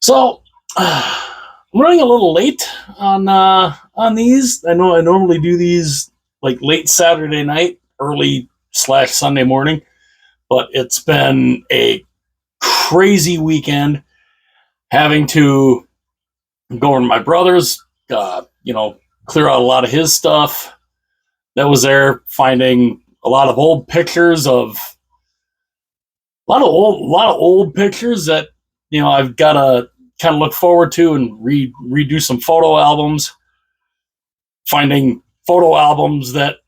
So I'm running a little late on these. I know I normally do these like late Saturday night, early slash Sunday morning, but it's been a crazy weekend having to go over to my brother's, clear out a lot of his stuff that was there, finding a lot of old pictures of a lot of old pictures that I've got to kind of look forward to and redo some photo albums. Finding photo albums that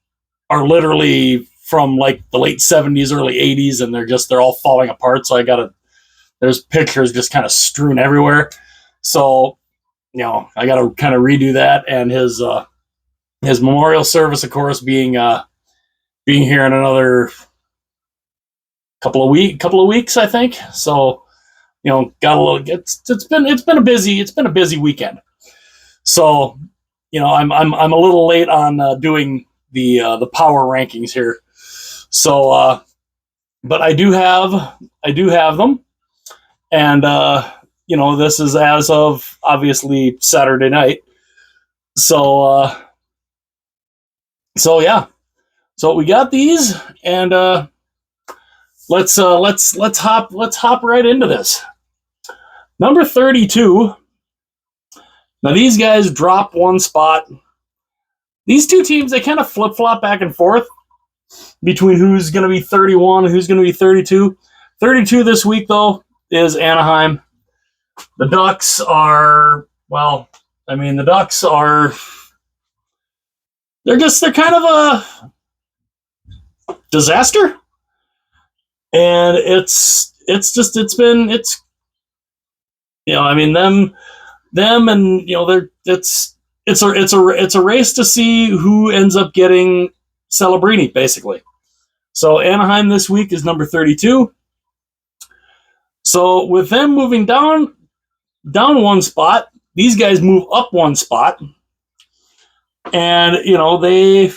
are literally from like the late 70s, early 80s, and they're all falling apart. So there's pictures just kind of strewn everywhere. So I got to kind of redo that, and his memorial service, of course, being here in another couple of weeks, I think. So got a little. It's been a busy weekend. So I'm a little late on doing the power rankings here. So, but I do have them, and this is as of obviously Saturday night. So yeah, so we got these, and let's hop right into this. Number 32. Now these guys drop one spot. These two teams, they kind of flip-flop back and forth between who's going to be 31 and who's going to be 32. 32 this week, though, is Anaheim. The Ducks are, they're kind of a disaster. And them and it's a race to see who ends up getting Celebrini, basically. So Anaheim this week is number 32. So with them moving down one spot, these guys move up one spot. And they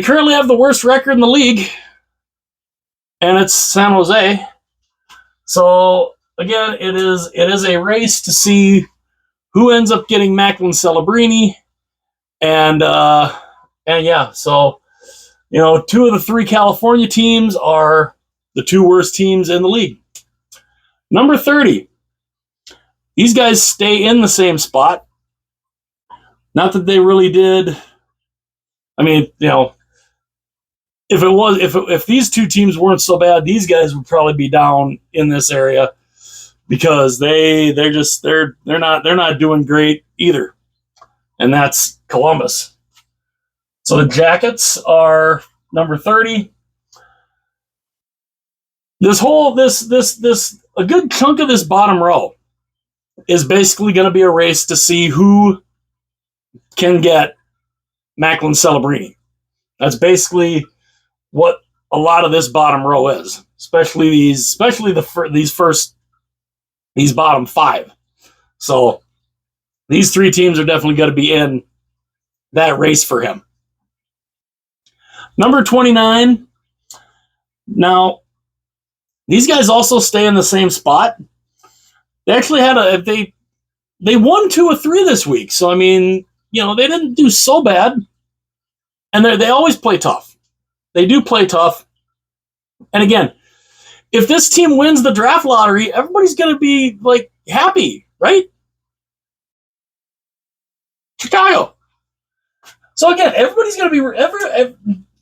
currently have the worst record in the league, and it's San Jose. So again, it is a race to see who ends up getting Macklin Celebrini, and yeah, so two of the three California teams are the two worst teams in the league. Number 30, these guys stay in the same spot. Not that they really did. I mean, if these two teams weren't so bad, these guys would probably be down in this area, because they're not doing great either, and that's Columbus. So the Jackets are number 30. A good chunk of this bottom row is basically going to be a race to see who can get Macklin Celebrini. That's basically what a lot of this bottom row is, especially these bottom five. So these three teams are definitely going to be in that race for him. Number 29. Now, these guys also stay in the same spot. They actually they won 2 or 3 this week. So, they didn't do so bad. And they always play tough. They do play tough. And again, if this team wins the draft lottery, everybody's going to be like happy, right? Chicago. So again, everybody's going to be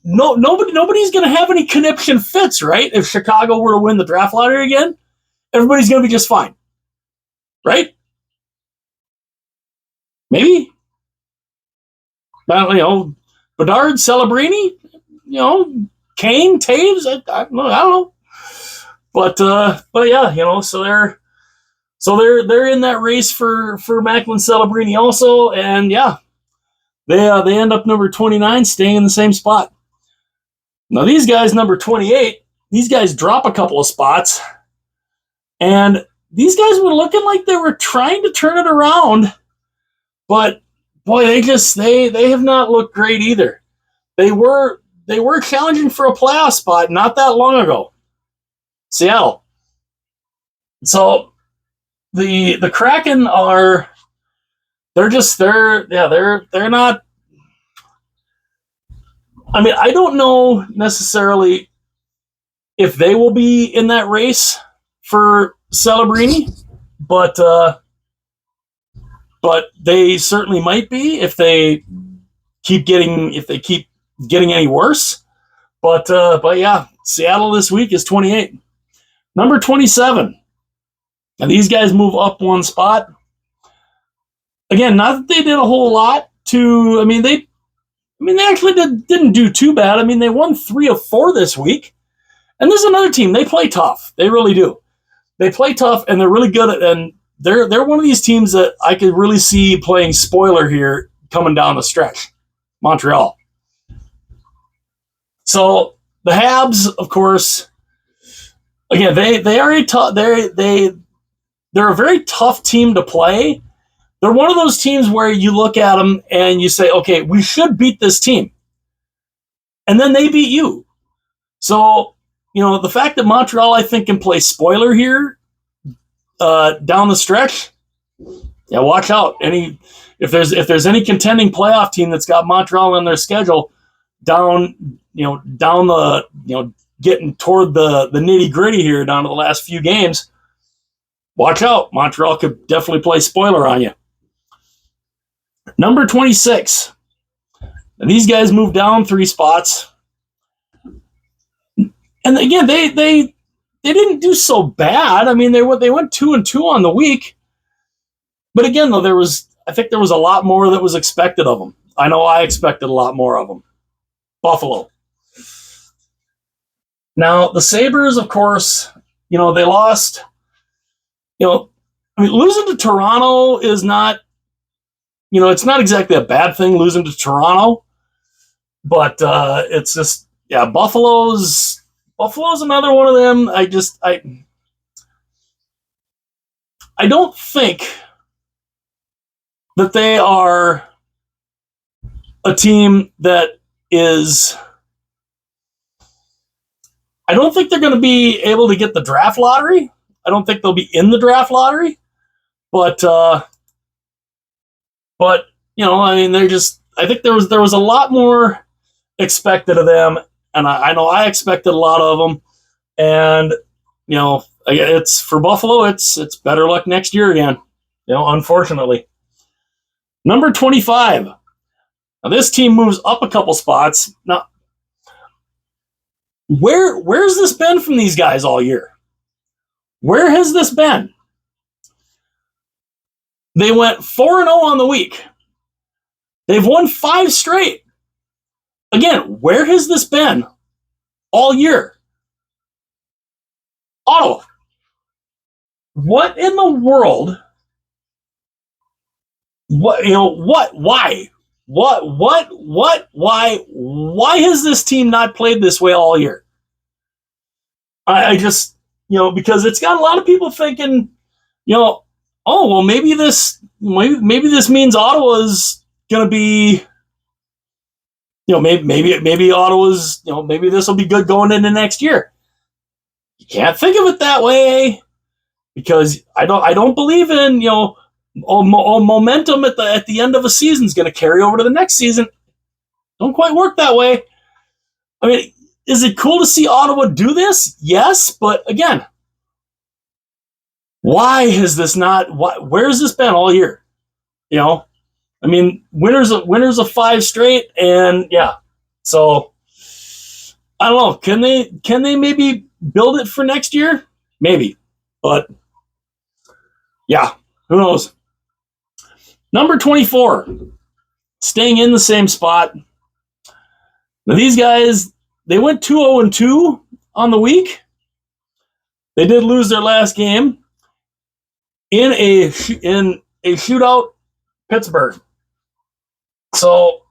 nobody's going to have any conniption fits, right? If Chicago were to win the draft lottery again, everybody's going to be just fine, right? Maybe. Bedard, Celebrini, Kane, Taves. I don't know. But yeah, so they're in that race for Macklin Celebrini also, and yeah, they end up number 29, staying in the same spot. Now these guys, number 28, these guys drop a couple of spots, and these guys were looking like they were trying to turn it around, but boy, they have not looked great either. They were challenging for a playoff spot not that long ago. Seattle. So the Kraken are they're not. I mean, I don't know necessarily if they will be in that race for Celebrini, but they certainly might be if they keep getting any worse. But yeah, Seattle this week is 28. Number 27. And these guys move up one spot. Again, not that they did a whole lot to. They actually didn't do too bad. I mean, they won 3 of 4 this week. And this is another team. They play tough. They really do. They play tough, and they're really good at. And they're one of these teams that I could really see playing spoiler here coming down the stretch. Montreal. So the Habs, of course, again they are a tough. They're a very tough team to play. They're one of those teams where you look at them and you say, okay, we should beat this team, and then they beat you. So the fact that Montreal, I think, can play spoiler here down the stretch. Yeah, watch out. If there's any contending playoff team that's got Montreal on their schedule down the getting toward the nitty gritty here down to the last few games, watch out. Montreal could definitely play spoiler on you. Number 26. And these guys moved down 3 spots. And again, they didn't do so bad. I mean, they went 2-2 on the week. But again, though, I think there was a lot more that was expected of them. I know I expected a lot more of them. Buffalo. Now, the Sabres, of course, they lost. Losing to Toronto is not, it's not exactly a bad thing losing to Toronto, but it's just, yeah, Buffalo's another one of them. I don't think that they are a team that is. I don't think they're going to be able to get the draft lottery. I don't think they'll be in the draft lottery, but they're just. I think there was a lot more expected of them, and I know I expected a lot of them, and it's for Buffalo. It's better luck next year again. Unfortunately. Number 25. Now this team moves up a couple spots. Now, where's this been from these guys all year? Where has this been? They went 4-0 on the week. They've won 5 straight. Again, where has this been all year? Ottawa. What in the world? What why? Why has this team not played this way all year? I just, because it's got a lot of people thinking, oh, well, maybe this means Ottawa's going to be, maybe Ottawa's, maybe this will be good going into next year. You can't think of it that way, because I don't believe in, momentum at the end of a season is going to carry over to the next season. Don't quite work that way. I mean, is it cool to see Ottawa do this? Yes, but again, why has this not? Where has this been all year? Winners of 5 straight, and yeah. So I don't know. Can they maybe build it for next year? Maybe, but yeah, who knows? Number 24, staying in the same spot. Now these guys, they went 2-0-2 on the week. They did lose their last game in a shootout, Pittsburgh. So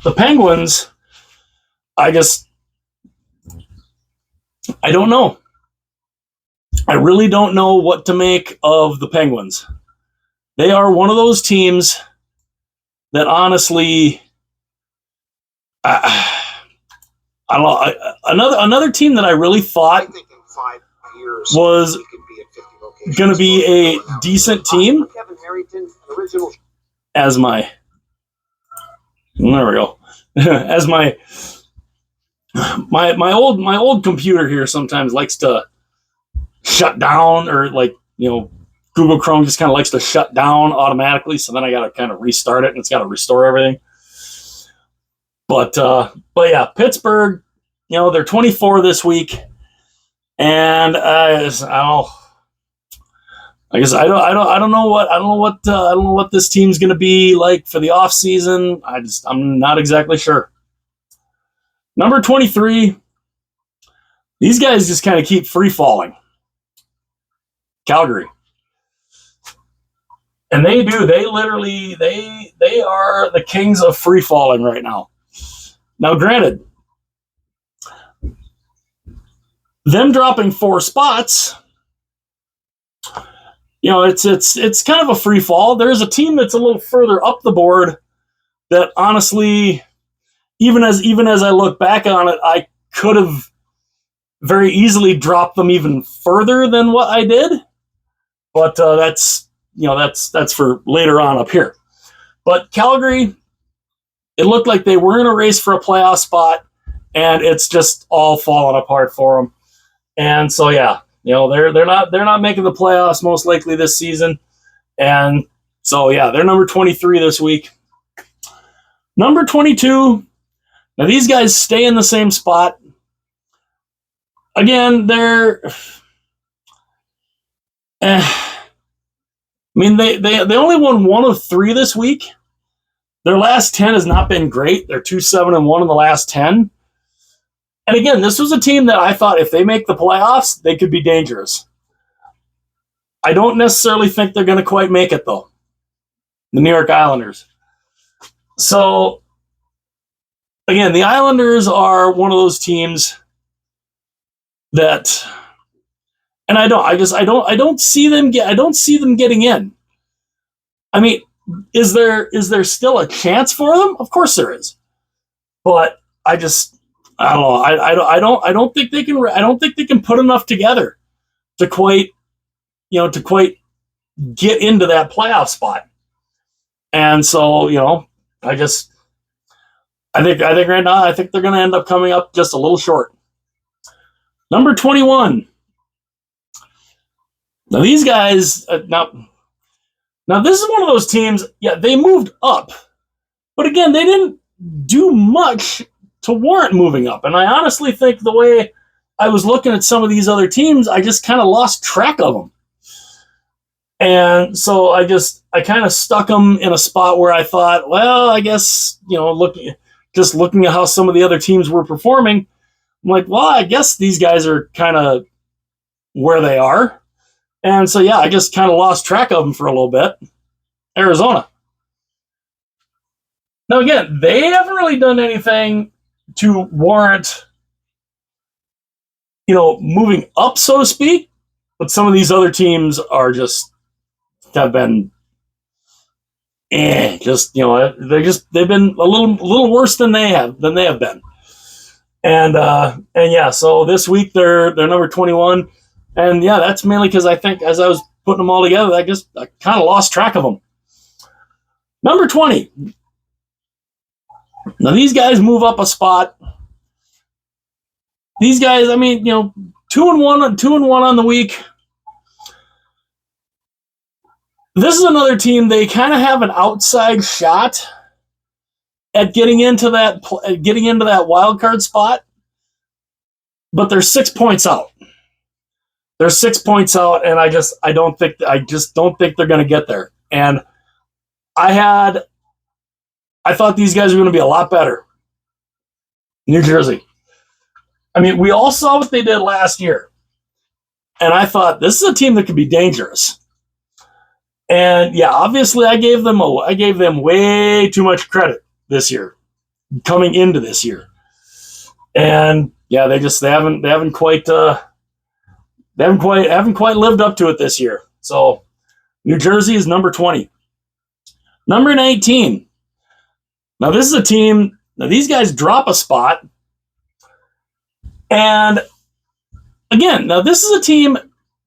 the Penguins, I don't know. I really don't know what to make of the Penguins. They are one of those teams that honestly, I don't know. Another team that I really thought was going to be a decent team as my, there we go, as my old computer here sometimes likes to shut down, or like, Google Chrome just kind of likes to shut down automatically. So then I got to kind of restart it, and it's got to restore everything. But yeah, Pittsburgh, they're 24 this week, and I don't know what this team's going to be like for the off season. I'm not exactly sure. Number 23, these guys just kind of keep free falling. Calgary. And they do. They literally, they are the kings of free falling right now. Now, granted, them dropping 4 spots, it's kind of a free fall. There's a team that's a little further up the board that honestly, even as I look back on it, I could have very easily dropped them even further than what I did. But that's for later on up here. But Calgary, it looked like they were in a race for a playoff spot, and it's just all falling apart for them. And so yeah, they're not making the playoffs most likely this season. And so yeah, they're number 23 this week. Number 22. Now these guys stay in the same spot. Again, they're they only won 1 of 3 this week. Their last 10 has not been great. They're 2-7-1 in the last 10. And again, this was a team that I thought if they make the playoffs, they could be dangerous. I don't necessarily think they're going to quite make it, though. The New York Islanders. So, again, the Islanders are one of those teams that, and I don't see them getting in. I mean, is there still a chance for them? Of course there is, but I don't know. I don't think they can. I don't think they can put enough together to quite get into that playoff spot. And so I think right now I think they're going to end up coming up just a little short. Number 21. Now these guys now this is one of those teams. Yeah, they moved up, but again, they didn't do much to warrant moving up. And I honestly think the way I was looking at some of these other teams, I just kind of lost track of them. And so I kind of stuck them in a spot where I thought, well, I guess, looking at how some of the other teams were performing, I'm like, well, I guess these guys are kind of where they are. And so, yeah, I just kind of lost track of them for a little bit. Arizona. Now, again, they haven't really done anything to warrant, moving up, so to speak. But some of these other teams have been, they've been a little worse than they have been. And yeah, so this week they're number 21. And yeah, that's mainly because I think as I was putting them all together, I kind of lost track of them. Number 20. Now these guys move up a spot. These guys, 2-1 on the week. This is another team. They kind of have an outside shot at getting into that wild card spot, but they're 6 points out. They're 6 points out, and I just don't think they're going to get there. And I thought these guys were going to be a lot better. New Jersey. We all saw what they did last year, and I thought this is a team that could be dangerous. And yeah, obviously, I gave them way too much credit this year, coming into this year, and yeah, they haven't quite lived up to it this year. So New Jersey is number 20. Number 19. Now this is a team. Now these guys drop a spot, and again, now this is a team,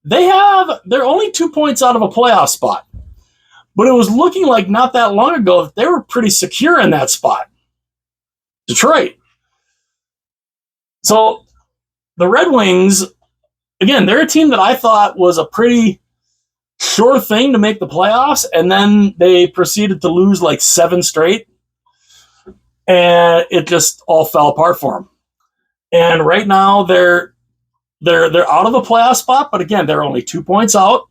they're only 2 points out of a playoff spot. But it was looking like not that long ago that they were pretty secure in that spot. Detroit. So the Red Wings, again, they're a team that I thought was a pretty sure thing to make the playoffs, and then they proceeded to lose like 7 straight, and it just all fell apart for them. And right now they're out of the playoff spot, but again, they're only 2 points out.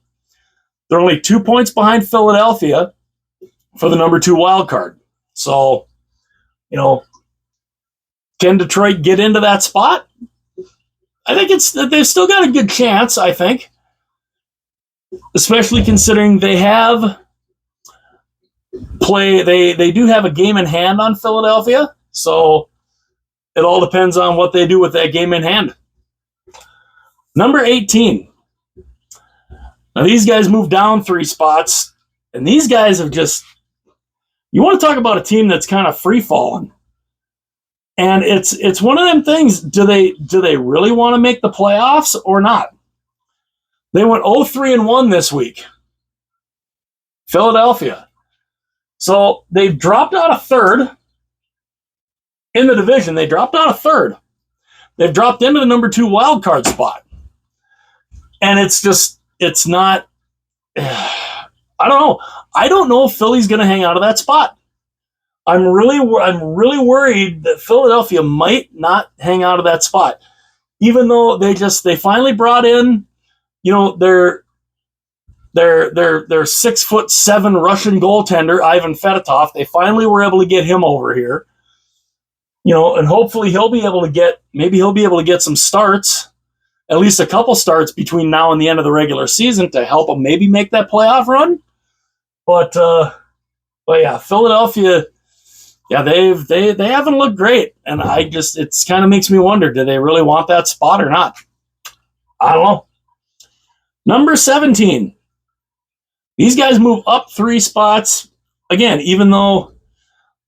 They're only 2 points behind Philadelphia for the number 2 wild card. So, can Detroit get into that spot? I think they've still got a good chance, I think. Especially considering they do have a game in hand on Philadelphia. So it all depends on what they do with that game in hand. Number 18. Now, these guys moved down 3 spots, and these guys have just, you want to talk about a team that's kind of free-falling. And it's one of them things, do they really want to make the playoffs or not? They went 0-3-1 this week. Philadelphia. So they've dropped out a third in the division. They dropped out a third. They've dropped into the number 2 wild card spot. And it's not, I don't know. I don't know if Philly's going to hang out of that spot. I'm really worried that Philadelphia might not hang out of that spot, even though they finally brought in, their 6'7" Russian goaltender Ivan Fedotov. They finally were able to get him over here, and hopefully he'll be able to get some starts. At least a couple starts between now and the end of the regular season to help them maybe make that playoff run. But yeah, Philadelphia, yeah, they haven't looked great, and it kind of makes me wonder, do they really want that spot or not? I don't know. Number 17. These guys move up 3 spots again, even though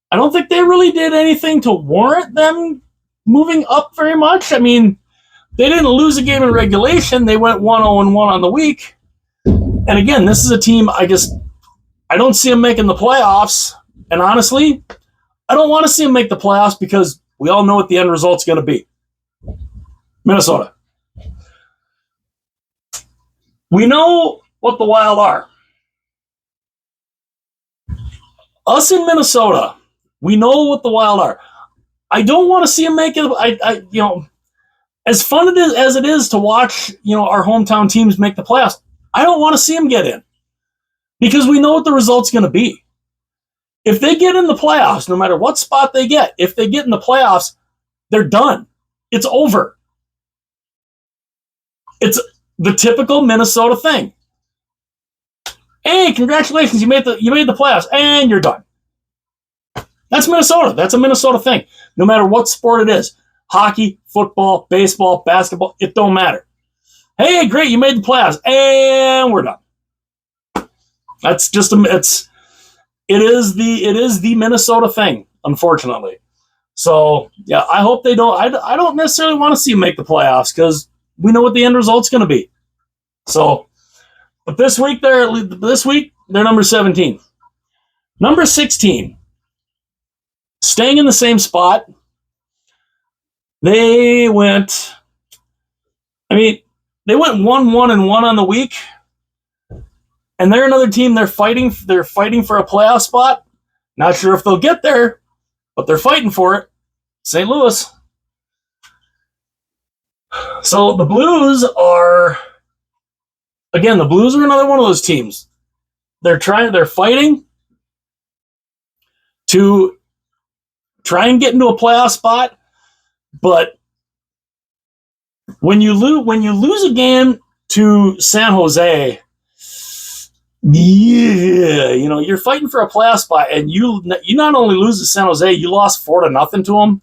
I don't think they really did anything to warrant them moving up very much. I mean, they didn't lose a game in regulation. They went 1-0-1 on the week. And again, this is a team I don't see them making the playoffs. And honestly, I don't want to see them make the playoffs because we all know what the end result's going to be. Minnesota. We know what the Wild are. Us in Minnesota, we know what the Wild are. I don't want to see them make it. As fun as it is to watch, our hometown teams make the playoffs, I don't want to see them get in because we know what the result's going to be. If they get in the playoffs, no matter what spot they get, if they get in the playoffs, they're done. It's over. It's the typical Minnesota thing. Hey, congratulations, you made the playoffs, and you're done. That's Minnesota. That's a Minnesota thing. No matter what sport it is. Hockey, football, baseball, basketball, it don't matter. Hey, great, you made the playoffs, and we're done. That's just it is the Minnesota thing, unfortunately. So yeah, I hope they don't. I don't necessarily want to see them make the playoffs because we know what the end result's going to be. So, but this week they're number 17, number 16, staying in the same spot. They went 1-1-1 on the week. And they're another team, they're fighting for a playoff spot. Not sure if they'll get there, but they're fighting for it. St. Louis. So the Blues are another one of those teams. They're fighting to try and get into a playoff spot. But when you lose a game to San Jose, yeah, you're fighting for a playoff spot, and you not only lose to San Jose, you lost 4-0 to them.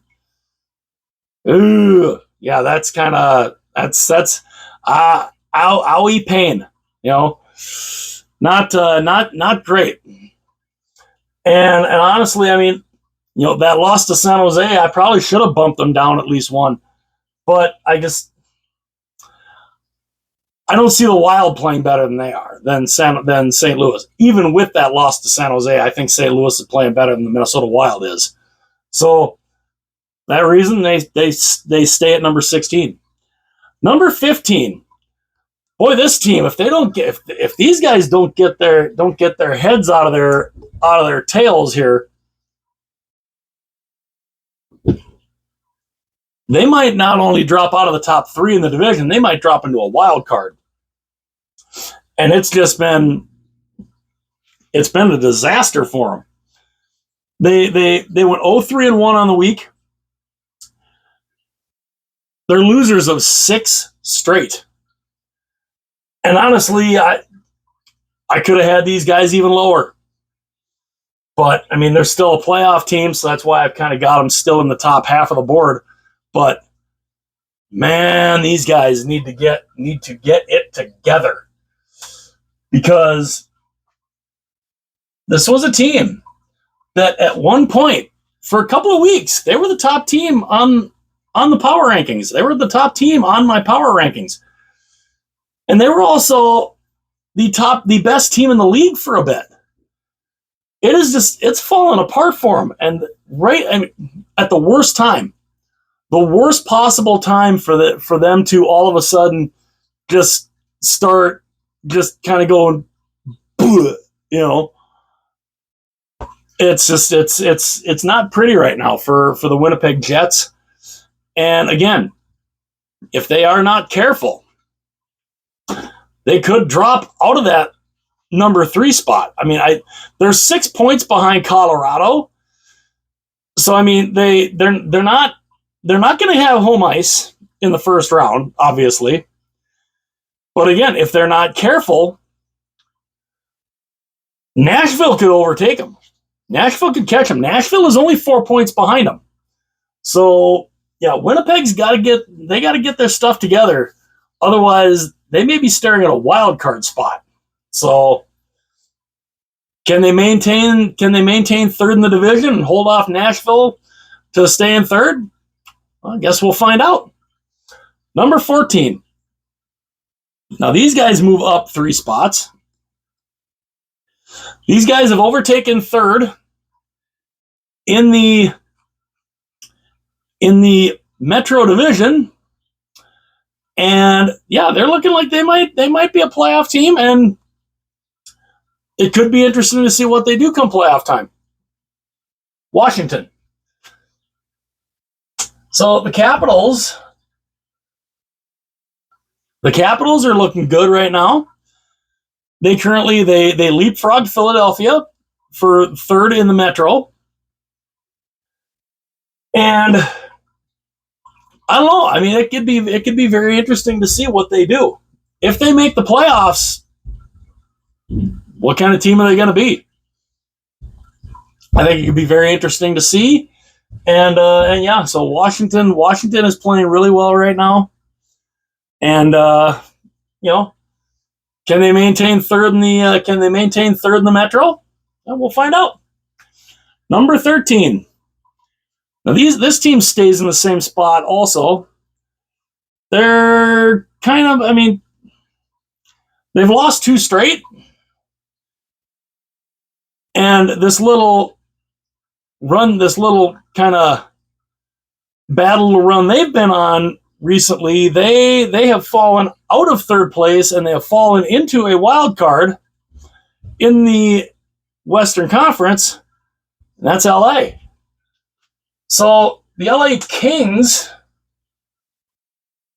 Ooh, yeah, that's owie pain, not great. And honestly, I mean, that loss to San Jose, I probably should have bumped them down at least one. But I don't see the Wild playing better than they are than St. Louis. Even with that loss to San Jose, I think St. Louis is playing better than the Minnesota Wild is. So that reason they stay at number 16. Number 15. Boy, this team, if these guys don't get their heads out of their tails here, they might not only drop out of the top 3 in the division, they might drop into a wild card. And it's been a disaster for them. They went 0-3-1 on the week. They're losers of 6 straight. And honestly, I could have had these guys even lower. But, I mean, they're still a playoff team, so that's why I've kind of got them still in the top half of the board. But, man, these guys need to get it together. Because this was a team that at one point, for a couple of weeks, they were the top team on the power rankings. They were the top team on my power rankings. And they were also the best team in the league for a bit. It's fallen apart for them. And at the worst time, the worst possible time for them to all of a sudden just start just kind of going, it's not pretty right now for the Winnipeg Jets. And again, if they are not careful, they could drop out of that number 3 spot. I mean, they're 6 points behind Colorado. So I mean, they're not going to have home ice in the first round, obviously. But again, if they're not careful, Nashville could overtake them. Nashville could catch them. Nashville is only 4 points behind them. So yeah, Winnipeg's got to get their stuff together. Otherwise, they may be staring at a wild card spot. So can they maintain third in the division and hold off Nashville to stay in third? Well, I guess we'll find out. Number 14. Now, these guys move up 3 spots. These guys have overtaken third in the Metro Division. And yeah, they're looking like they might be a playoff team, and it could be interesting to see what they do come playoff time. Washington. So the Capitals are looking good right now. They leapfrogged Philadelphia for third in the Metro. And I don't know. I mean, it could be very interesting to see what they do. If they make the playoffs, what kind of team are they going to be? I think it could be very interesting to see. And yeah, so Washington is playing really well right now. And can they maintain third in the Metro? Well, we'll find out. Number 13. Now this team stays in the same spot also. They're they've lost 2 straight. And this little kind of battle run they've been on recently, they have fallen out of third place and they have fallen into a wild card in the Western Conference, and that's LA. So the LA Kings,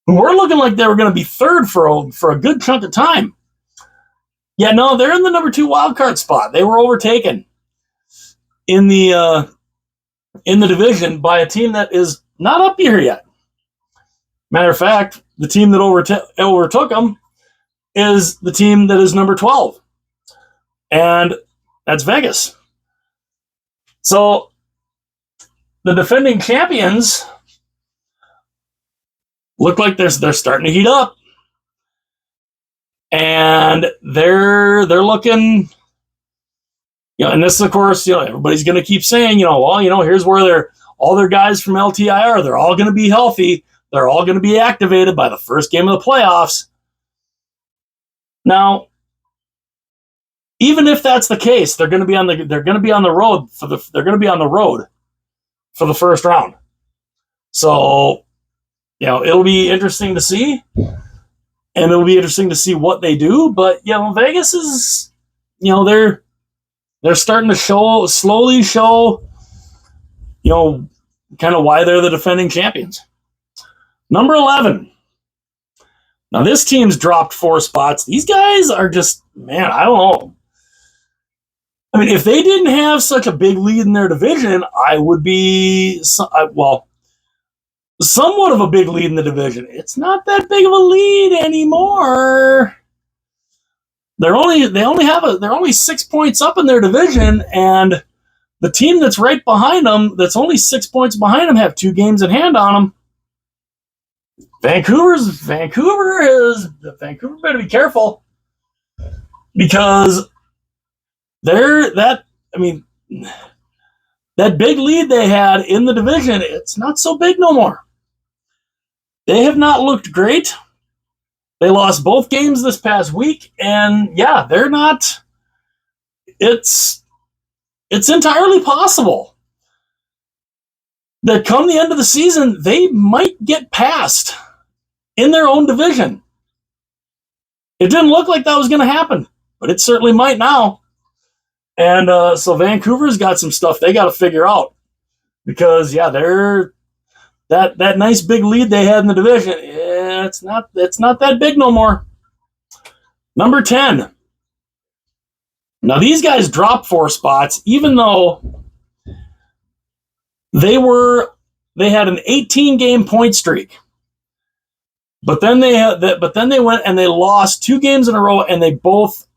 who were looking like they were going to be third for a good chunk of time, yeah, no, they're in the number 2 wild card spot. They were overtaken in the division by a team that is not up here yet. Matter of fact, the team that overtook them is the team that is number 12, and that's Vegas. So the defending champions look like they're starting to heat up, and they're looking. And this, of course, everybody's going to keep saying, here's where all their guys from LTIR, they're all going to be healthy. They're all going to be activated by the first game of the playoffs. Now, even if that's the case, they're going to be on the road for the first round. So, it'll be interesting to see, and it'll be interesting to see what they do. But Vegas is, they're starting to slowly show, kind of why they're the defending champions. Number 11. Now this team's dropped 4 spots. These guys are just, man, I don't know. I mean, if they didn't have such a big lead in their division, I would be, somewhat of a big lead in the division. It's not that big of a lead anymore. They're only 6 points up in their division, and the team that's right behind them, that's only 6 points behind them, have 2 games in hand on them. Vancouver better be careful, because that big lead they had in the division, it's not so big no more. They have not looked great. They lost both games this past week, and they're not. It's entirely possible that come the end of the season, they might get passed in their own division. It didn't look like that was going to happen, but it certainly might now. And so Vancouver's got some stuff they got to figure out, because they're that nice big lead they had in the division. It's not that big no more. Number 10. Now these guys dropped 4 spots, even though they had an 18-game point streak. But then they went and they lost 2 games in a row, and they got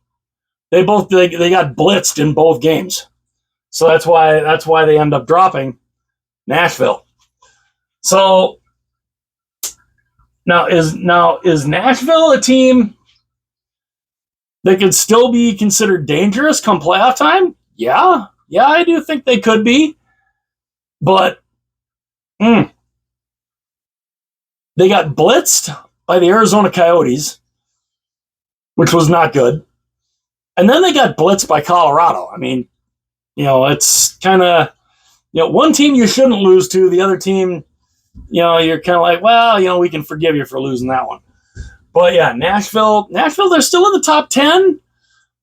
blitzed in both games. So that's why they end up dropping Nashville. So now is Nashville a team that could still be considered dangerous come playoff time? Yeah, I do think they could be. But they got blitzed by the Arizona Coyotes, which was not good. And then they got blitzed by Colorado. I mean, it's kind of, one team you shouldn't lose to, the other team, you're kind of like, well, we can forgive you for losing that one. But Nashville, they're still in the top 10,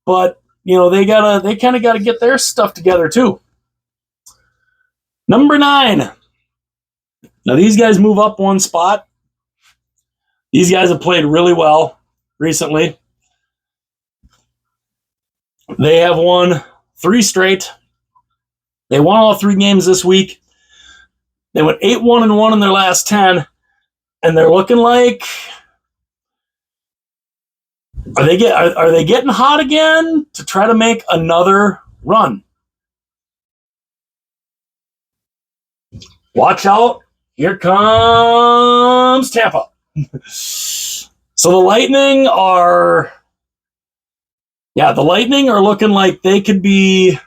but they kind of got to get their stuff together too. Number 9. Now these guys move up 1 spot. These guys have played really well recently. They have won 3 straight. They won all 3 games this week. They went 8-1-1 in their last 10, and they're looking like, are they getting hot again to try to make another run? Watch out. Here comes Tampa. So the Lightning are looking like they could be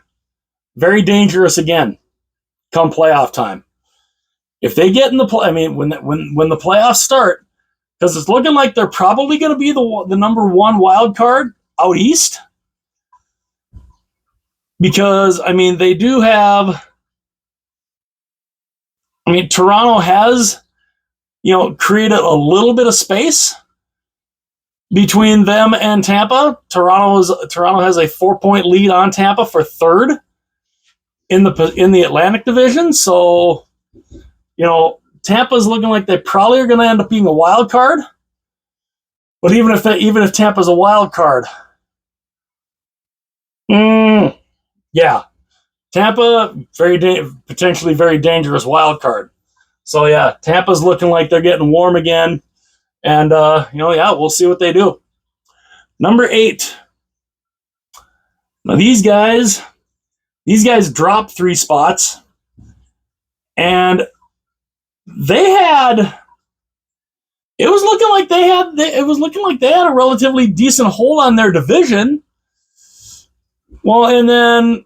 very dangerous again come playoff time. If they get in the play, when the playoffs start, because it's looking like they're probably going to be the number 1 wild card out east. Because they do have. Toronto has, created a little bit of space between them and Tampa. Toronto has a 4-point lead on Tampa for 3rd in the Atlantic Division. So, Tampa's looking like they probably are going to end up being a wild card. But even if Tampa's a wild card, Tampa, potentially very dangerous wild card. So Tampa's looking like they're getting warm again, and we'll see what they do. Number 8. Now these guys dropped 3 spots, and it was looking like they had a relatively decent hold on their division. Well, and then.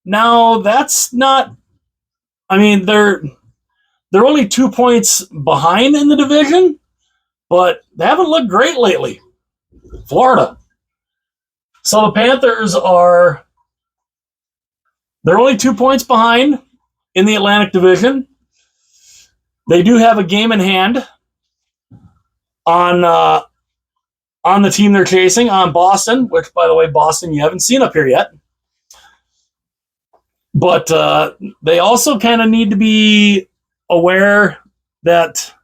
Now that's not. They're only 2 points behind in the division, but they haven't looked great lately. Florida. So the Panthers they're only 2 points behind in the Atlantic Division. They do have a game in hand on the team they're chasing, on Boston, which, by the way, Boston you haven't seen up here yet. But they also kind of need to be aware that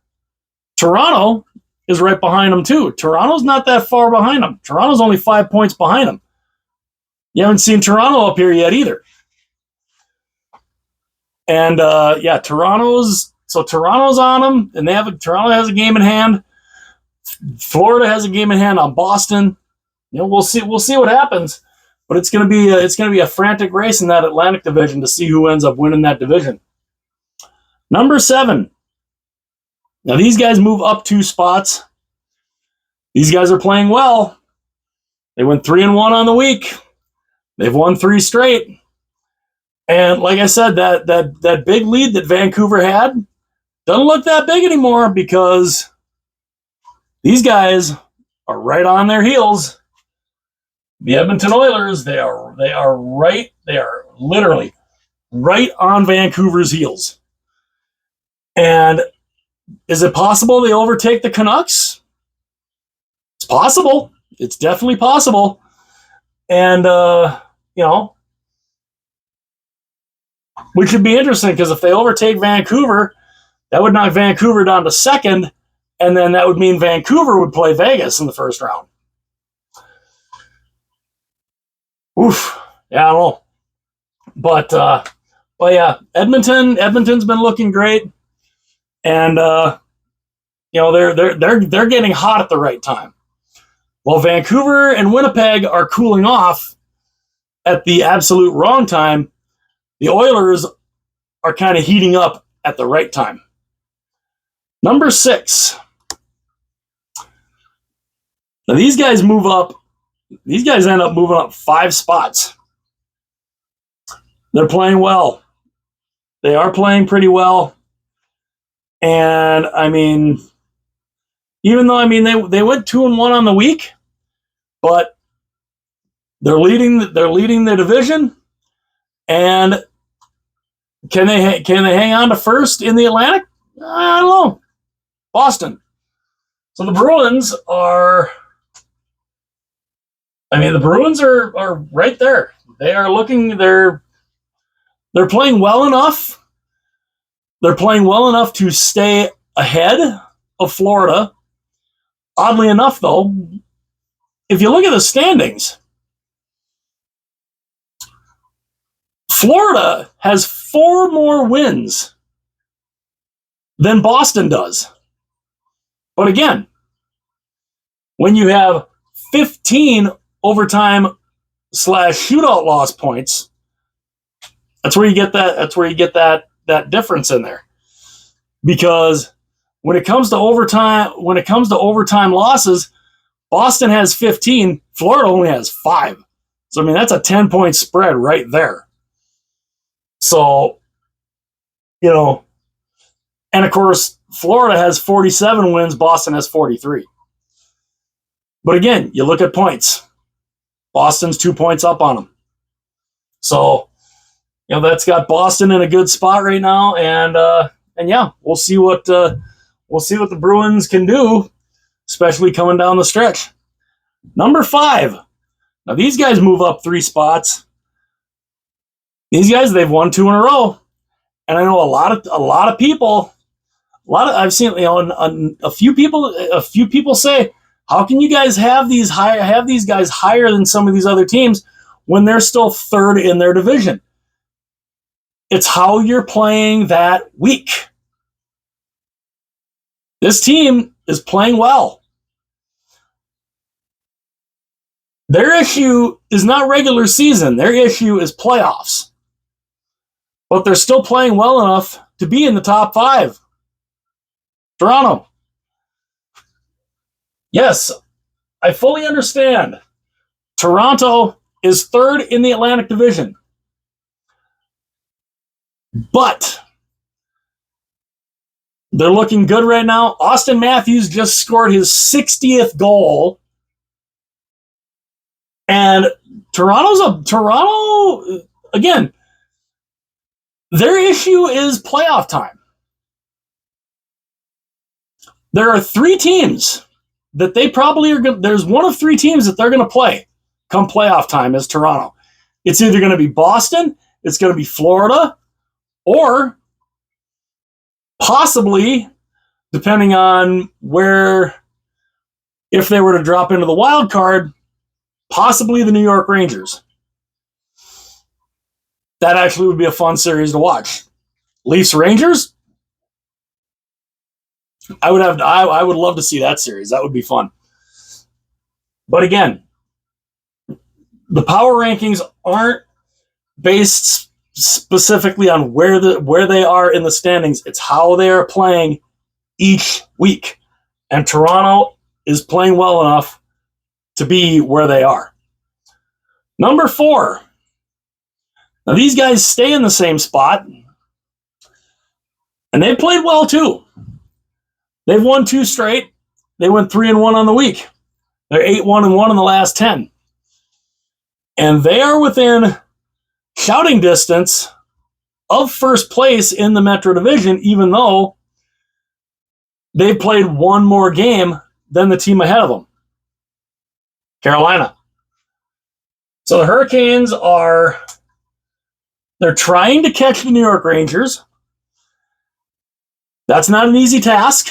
Toronto is right behind them, too. Toronto's not that far behind them. Toronto's only 5 points behind them. You haven't seen Toronto up here yet either. And, Toronto's on them, and Toronto has a game in hand. Florida has a game in hand on Boston. We'll see what happens. But it's going to be a frantic race in that Atlantic Division to see who ends up winning that division. Number 7. Now these guys move up 2 spots. These guys are playing well. They went 3-1 on the week. They've won 3 straight. And like I said, that big lead that Vancouver had doesn't look that big anymore because these guys are right on their heels. The Edmonton Oilers, they are literally right on Vancouver's heels. And is it possible they overtake the Canucks? It's possible. It's definitely possible. And, which would be interesting because if they overtake Vancouver, that would knock Vancouver down to second, and then that would mean Vancouver would play Vegas in the first round. Oof. Yeah, I don't know. But yeah, Edmonton's been looking great, and they're getting hot at the right time. While Vancouver and Winnipeg are cooling off at the absolute wrong time, the Oilers are kind of heating up at the right time. Number 6. Now these guys move up. These guys end up moving up 5 spots. They're playing well. They are playing pretty well. And even though they went 2-1 on the week, but they're leading the division. And can they hang on to first in the Atlantic? I don't know. Boston. So the Bruins are right there. They're playing well enough. They're playing well enough to stay ahead of Florida. Oddly enough, though, if you look at the standings, Florida has 4 more wins than Boston does. But again, when you have 15 overtime / shootout loss points, that's where you get that difference in there. Because when it comes to overtime losses, Boston has 15, Florida only has 5. So that's a 10-point spread right there. So, and of course, Florida has 47 wins, Boston has 43. But again, you look at points. Boston's 2 points up on them. So, that's got Boston in a good spot right now, and yeah, we'll see what the Bruins can do, especially coming down the stretch. Number 5. Now these guys move up 3 spots. These guys, they've won 2 in a row, and I know a lot of people. I've seen a few people say, how can you guys have these guys higher than some of these other teams when they're still 3rd in their division? It's how you're playing that week. This team is playing well. Their issue is not regular season. Their issue is playoffs. But they're still playing well enough to be in the top 5. Toronto. Yes, I fully understand. Toronto is 3rd in the Atlantic Division. But they're looking good right now. Austin Matthews just scored his 60th goal. And Toronto, again, their issue is playoff time. There are 3 teams that they probably are going. There's one of 3 teams that they're going to play come playoff time as Toronto. It's either going to be Boston, it's going to be Florida, or possibly, depending on where, if they were to drop into the wild card, possibly the New York Rangers. That actually would be a fun series to watch. Leafs Rangers. I would love to see that series. That would be fun. But again, the power rankings aren't based specifically on where they are in the standings. It's how they are playing each week. And Toronto is playing well enough to be where they are. Number 4. Now these guys stay in the same spot. And they played well too. They've won 2 straight. They went 3-1 on the week. They're 8-1-1 in the last 10. And they are within shouting distance of first place in the Metro Division, even though they played 1 more game than the team ahead of them, Carolina. So the Hurricanes they're trying to catch the New York Rangers. That's not an easy task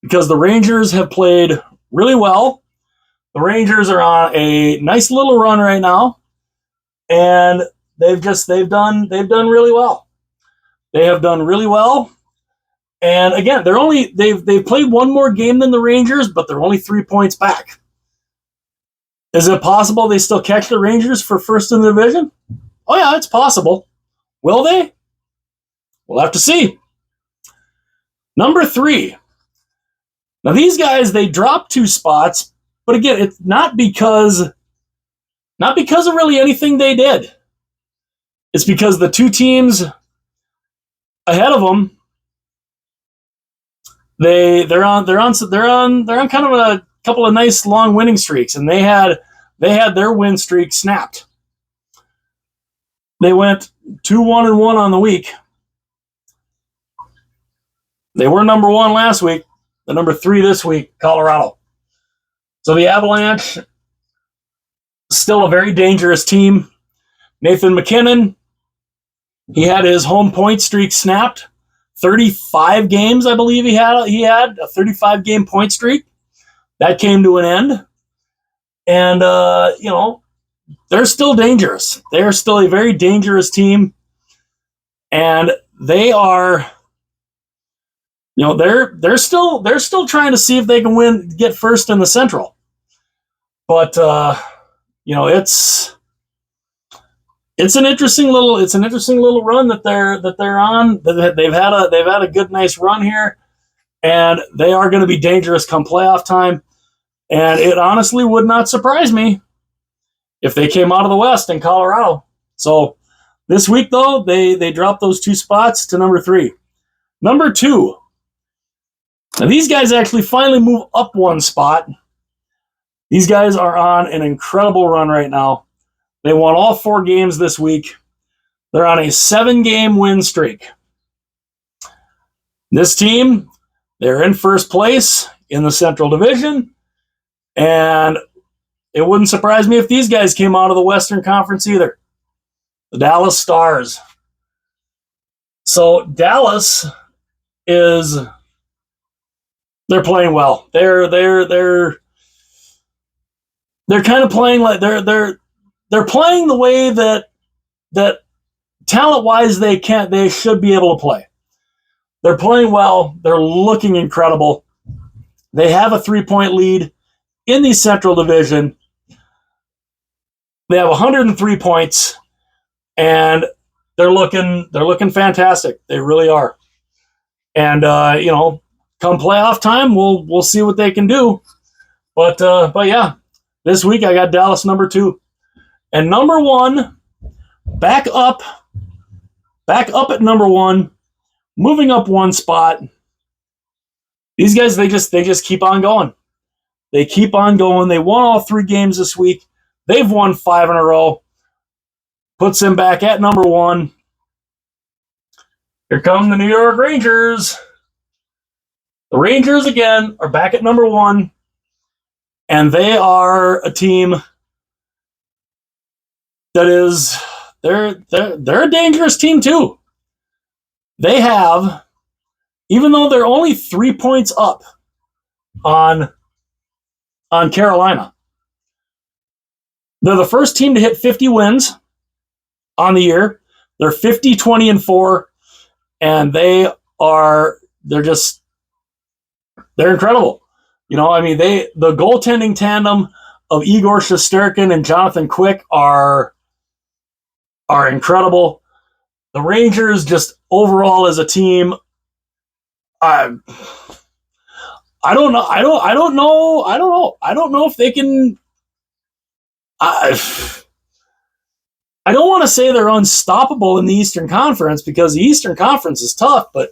because the Rangers have played really well. The Rangers are on a nice little run right now, and they've done really well. They have done really well. And again, they've played 1 more game than the Rangers, but they're only 3 points back. Is it possible they still catch the Rangers for first in the division? Oh yeah, it's possible. Will they? We'll have to see. Number 3. Now these guys, they dropped 2 spots, but again, it's not because of really anything they did. It's because the 2 teams ahead of them, they're on kind of a couple of nice long winning streaks, and they had their win streak snapped. They went 2-1-1 on the week. They were number 1 last week. The number 3 this week, Colorado. So the Avalanche, still a very dangerous team. Nathan MacKinnon, he had his home point streak snapped. 35 games, I believe he had a 35-game point streak. That came to an end. And, they're still dangerous. They're still a very dangerous team. And they are, they're still trying to see if they can get first in the Central. But, it's an interesting little run that they're on. They've had a good, nice run here, and they are going to be dangerous come playoff time. And it honestly would not surprise me if they came out of the West in Colorado. So this week, though, they dropped those 2 spots to number 3. Number 2. Now these guys actually finally move up 1 spot. These guys are on an incredible run right now. They won all 4 games this week. They're on a 7-game win streak. This team, they're in first place in the Central Division, and it wouldn't surprise me if these guys came out of the Western Conference either. The Dallas Stars. So Dallas they're playing well. They're kind of playing like they're playing the way that talent-wise they should be able to play. They're playing well. They're looking incredible. They have a 3-point lead in the Central Division. They have 103 points, and they're looking fantastic. They really are. And come playoff time, we'll see what they can do. But yeah, this week I got Dallas number 2. And number 1, back up at number 1, moving up 1 spot. These guys, they just keep on going. They keep on going. They won all 3 games this week. They've won 5 in a row. Puts them back at number 1. Here come the New York Rangers. The Rangers, again, are back at number 1. And they are a team that is, they're a dangerous team too. They have, even though they're only 3 points up on Carolina, they're the first team to hit 50 wins on the year. They're 50, 20, and 4, and they're incredible. You know, I mean, the goaltending tandem of Igor Shesterkin and Jonathan Quick are incredible. The Rangers, just overall as a team, I don't know. I don't know if they can. I don't want to say they're unstoppable in the Eastern Conference, because the Eastern Conference is tough, but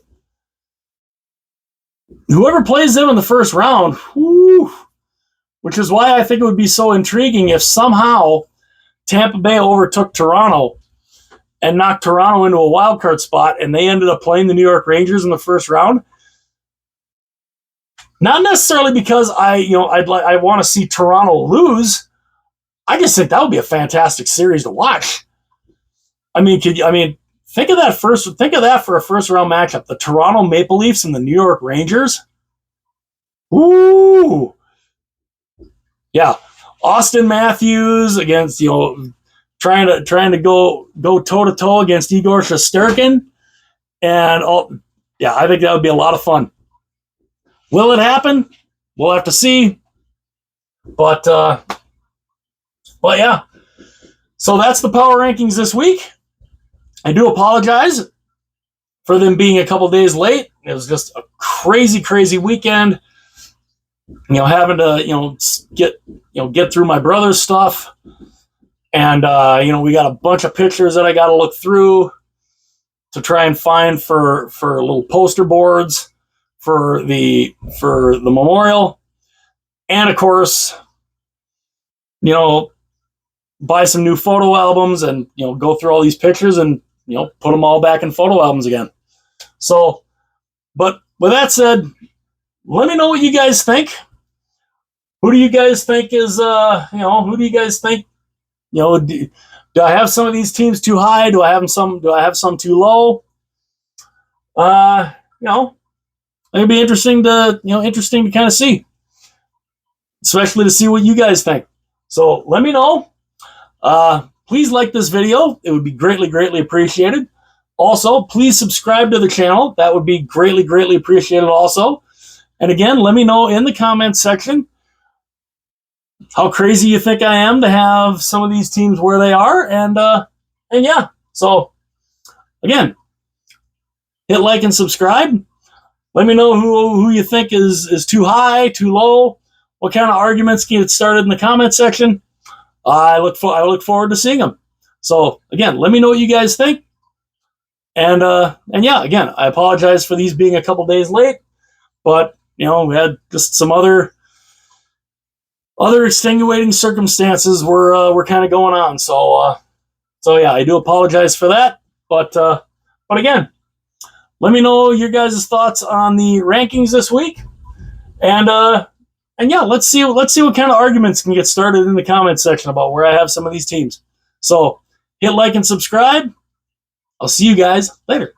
whoever plays them in the first round, whew, which is why I think it would be so intriguing if somehow Tampa Bay overtook Toronto and knocked Toronto into a wild card spot, and they ended up playing the New York Rangers in the first round. Not necessarily because I want to see Toronto lose. I just think that would be a fantastic series to watch. I mean, think of that for a first round matchup: the Toronto Maple Leafs and the New York Rangers. Ooh, yeah, Austin Matthews against trying to go toe to toe against Igor Shesterkin, and I think that would be a lot of fun. Will it happen? We'll have to see. But yeah. So that's the power rankings this week. I do apologize for them being a couple days late. It was just a crazy, crazy weekend. Having to get through my brother's stuff, and we got a bunch of pictures that I got to look through to try and find for little poster boards for the memorial, and of course, buy some new photo albums and go through all these pictures and put them all back in photo albums again. So, but with that said, let me know what you guys think. Who do you guys think is who do you guys think, do I have some of these teams too high? Do I have some too low? It'd be interesting to kind of see, especially to see what you guys think. So let me know. Please like this video. It would be greatly, greatly appreciated. Also, please subscribe to the channel. That would be greatly, greatly appreciated also. And again, let me know in the comments section how crazy you think I am to have some of these teams where they are. And yeah, so again, hit like and subscribe. Let me know who you think is too high, too low. What kind of arguments can get started in the comment section? I look forward to seeing them. So again, let me know what you guys think. And yeah, again, I apologize for these being a couple days late, but we had just some other extenuating circumstances were kind of going on. So yeah, I do apologize for that. But again, let me know your guys' thoughts on the rankings this week. And yeah, let's see what kind of arguments can get started in the comments section about where I have some of these teams. So hit like and subscribe. I'll see you guys later.